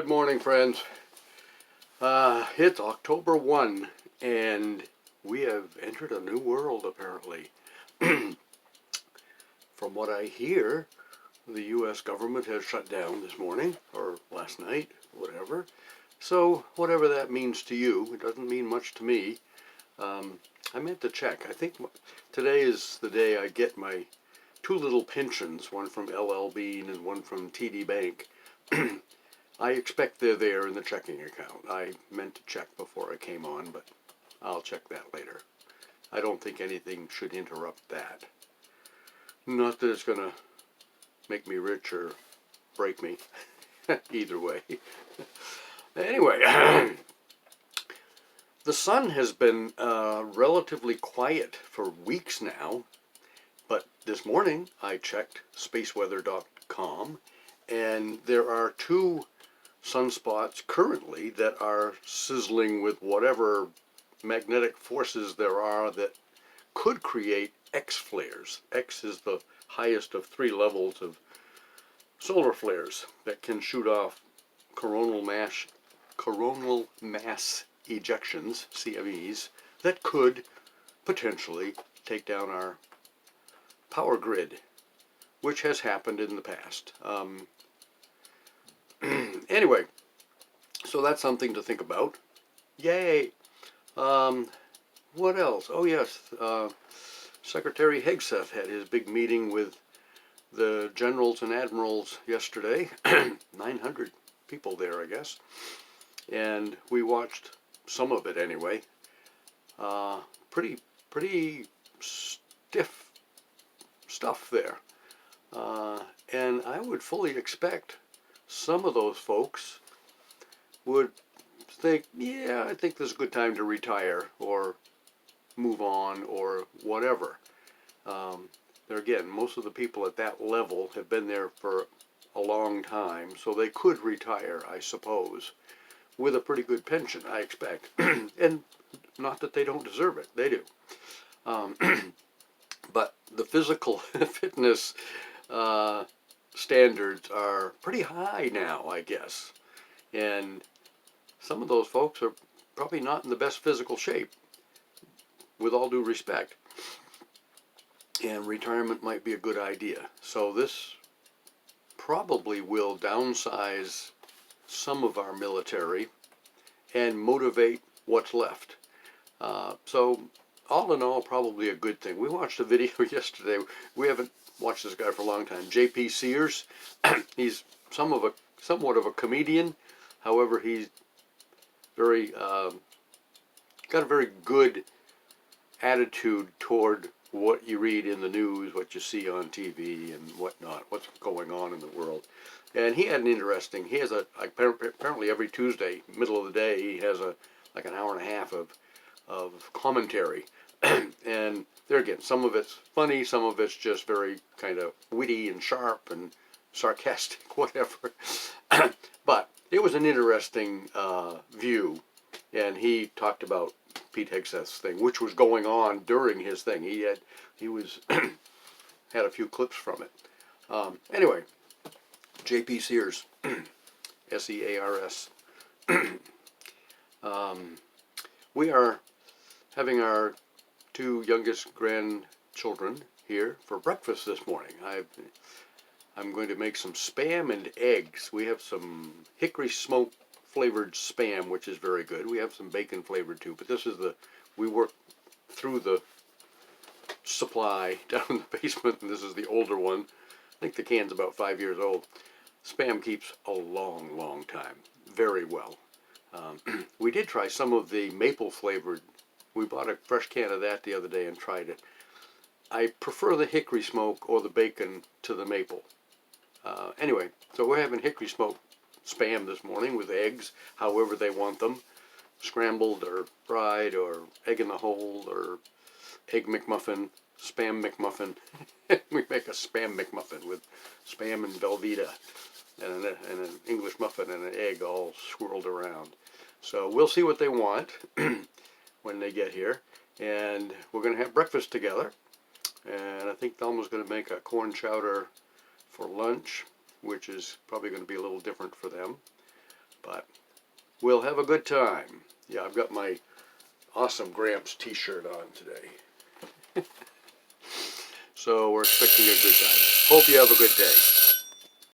Good morning, friends. It's October 1, and we have entered a new world, apparently. From what I hear, the U.S. government has shut down this morning, or last night, whatever. So, whatever that means to you, it doesn't mean much to me. I meant to check. I think today is the day I get my two little pensions, one from LL Bean and one from TD Bank. I expect they're there in the checking account. I meant to check before I came on, but I'll check that later. I don't think anything should interrupt that. Not that it's going to make me rich or break me. Either way. Anyway, the sun has been relatively quiet for weeks now, but this morning I checked spaceweather.com, and there are two sunspots currently that are sizzling with whatever magnetic forces there are that could create X flares. X is the highest of three levels of solar flares that can shoot off coronal mass ejections, CMEs, that could potentially take down our power grid, which has happened in the past. Anyway, so that's something to think about. Yay! What else? Oh yes, Secretary Hegseth had his big meeting with the generals and admirals yesterday. 900 people there, I guess. And we watched some of it anyway. Pretty stiff stuff there. And I would fully expect some of those folks would think, yeah, I think this is a good time to retire or move on or whatever. There again, most of the people at that level have been there for a long time, so they could retire, I suppose, with a pretty good pension, I expect. And not that they don't deserve it, they do. But the physical fitness standards are pretty high now, I guess. And some of those folks are probably not in the best physical shape, with all due respect. And retirement might be a good idea. So this probably will downsize some of our military and motivate what's left. So all in all, probably a good thing. We watched a video yesterday. We haven't watched this guy for a long time. J.P. Sears. He's somewhat of a comedian. However, he's very got a very good attitude toward what you read in the news, what you see on TV, and whatnot, what's going on in the world. And he had an interesting. He has apparently every Tuesday, middle of the day, he has like an hour and a half of commentary. And there again, some of it's funny, some of it's just very kind of witty and sharp and sarcastic, whatever. But it was an interesting view, and he talked about Pete Hegseth's thing, which was going on during his thing. He had a few clips from it. Anyway, J.P. Sears, S-E-A-R-S. We are having our two youngest grandchildren here for breakfast this morning. I'm going to make some Spam and eggs. We have some hickory smoke flavored Spam, which is very good. We have some bacon flavored too, but this is we work through the supply down in the basement, and this is the older one. I think the can's about 5 years old. Spam keeps a long time, very well. We did try some of the maple flavored. We bought a fresh can of that the other day and tried it. I prefer the hickory smoke or the bacon to the maple. Anyway, so we're having hickory smoke Spam this morning with eggs, however they want them, scrambled or fried or egg in the hole or egg McMuffin, Spam McMuffin. We make a Spam McMuffin with Spam and Velveeta and an English muffin and an egg all swirled around. So we'll see what they want when they get here, and we're going to have breakfast together. And I think Thelma's going to make a corn chowder for lunch, which is probably going to be a little different for them. But we'll have a good time. Yeah, I've got my Awesome Gramps t-shirt on today. So we're expecting a good time. Hope you have a good day.